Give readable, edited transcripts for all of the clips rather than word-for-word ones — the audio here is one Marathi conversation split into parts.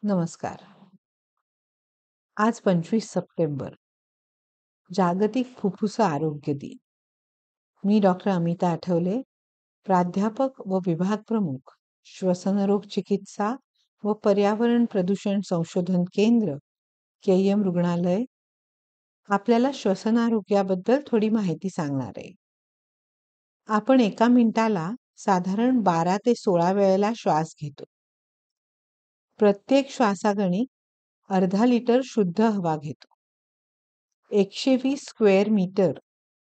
नमस्कार. आज 25 सप्टेंबर जागतिक फुफ्फुस आरोग्य दिन. मी डॉक्टर अमिता आठवले, प्राध्यापक व विभाग प्रमुख, श्वसनरोग चिकित्सा व पर्यावरण प्रदूषण संशोधन केंद्र, केईएम रुग्णालय, आपल्याला श्वसनारोग्याबद्दल थोडी माहिती सांगणार आहे. आपण एका मिनिटाला साधारण 12 ते 16 वेळेला श्वास घेतो. प्रत्येक श्वासागणिक अर्धा लिटर शुद्ध हवा घेतो. 120 स्क्वेअर मीटर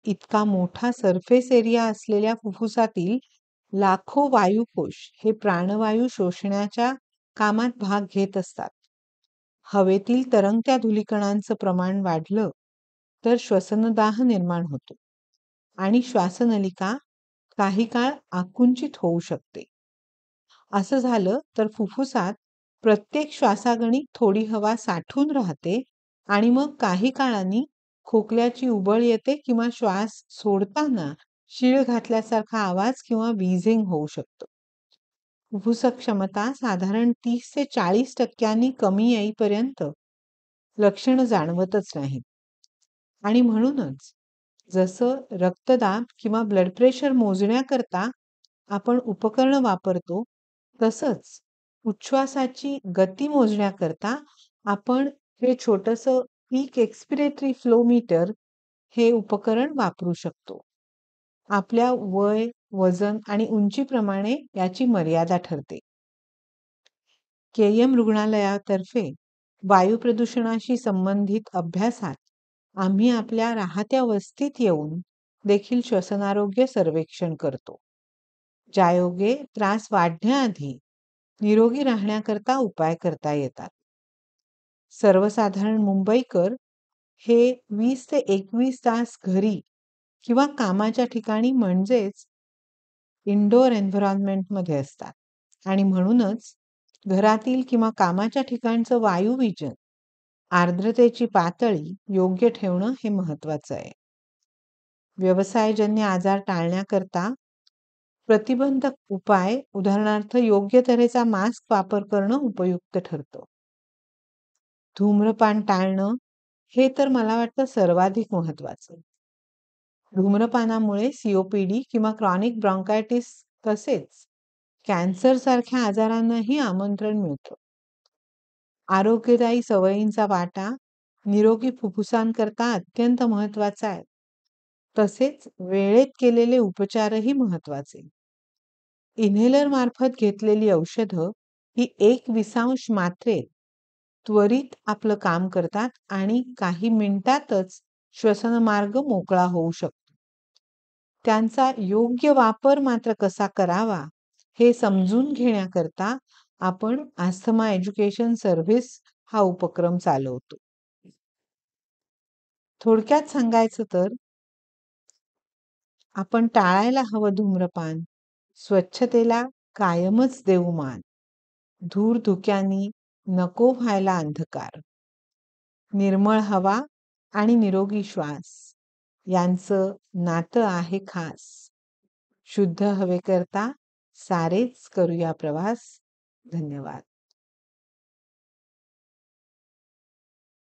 इतका मोठा सरफेस एरिया असलेल्या फुफ्फुसातील लाखो वायुकोश हे प्राणवायू शोषण्याच्या कामात भाग घेत असतात. हवेतील तरंगत्या धूलिकणांचं प्रमाण वाढलं तर श्वसनदाह निर्माण होतो आणि श्वासनलिका काही काळ आकुंचित होऊ शकते. असं झालं तर फुफ्फुसात प्रत्येक श्वासागणिक थोडी हवा साठून राहते आणि मग काही काळाने खोकल्याची उबळ येते किंवा श्वास सोडताना शीळ घातल्यासारखा आवाज किंवा व्हीझिंग होऊ शकतो. फुफ्फुस क्षमता साधारण 30 ते 40% कमी येईपर्यंत लक्षणं जाणवतच नाहीत. आणि म्हणूनच जसं रक्तदाब किंवा ब्लड प्रेशर मोजण्याकरता आपण उपकरण वापरतो, तसंच उच्छ्वासाची गती मोजण्याकरता आपण हे छोटंसं पीक एक्स्पिरेटरी फ्लो मीटर हे उपकरण वापरू शकतो. आपल्या वय, वजन आणि उंचीप्रमाणे याची मर्यादा ठरते. केईएम रुग्णालयातर्फे वायू प्रदूषणाशी संबंधित अभ्यासात आम्ही आपल्या राहत्या वस्तीत येऊन देखील श्वसनारोग्य सर्वेक्षण करतो, ज्यायोगे त्रास वाढण्याआधी निरोगी राहण्याकरता उपाय करता येतात. सर्वसाधारण मुंबईकर हे 20 ते 21 तास घरी किंवा कामाच्या ठिकाणी म्हणजेच इंडोर एन्व्हायरमेंटमध्ये असतात आणि म्हणूनच घरातील किंवा कामाच्या ठिकाणचं वायुविजन, आर्द्रतेची पातळी योग्य ठेवणं हे महत्त्वाचं आहे. व्यवसायजन्य आजार टाळण्याकरता प्रतिबंधक उपाय, उदाहरणार्थ योग्य तऱ्हेचा मास्क वापर करणं उपयुक्त ठरतं. धूम्रपान टाळणं हे तर मला वाटतं सर्वाधिक महत्त्वाचं. धूम्रपानामुळे COPD किंवा क्रॉनिक ब्रॉन्कायटिस तसेच कॅन्सर सारख्या आजारांनाही आमंत्रण मिळतं. आरोग्यदायी सवयींचा वाटा निरोगी फुफ्फुसांकरता अत्यंत महत्त्वाचा आहे. तसेच वेळेत केलेले उपचारही महत्त्वाचे. इन्हेलर मार्फत घेतलेली औषधं ही 1/20 मात्रेत त्वरित आपलं काम करतात आणि काही मिनिटातच श्वसनमार्ग मोकळा होऊ शकतो. त्यांचा योग्य वापर मात्र कसा करावा हे समजून घेण्याकरता आपण अस्थमा एज्युकेशन सर्व्हिस हा उपक्रम चालवतो. थोडक्यात सांगायचं तर आपण टाळायला हवं धूम्रपान, स्वच्छतेला कायमच देऊ मान, धूर धुक्यानी नको व्हायला अंधकार, निर्मळ हवा आणि निरोगी श्वास यांचं नातं आहे खास. शुद्ध हवेकरता सारेच करूया प्रवास. धन्यवाद.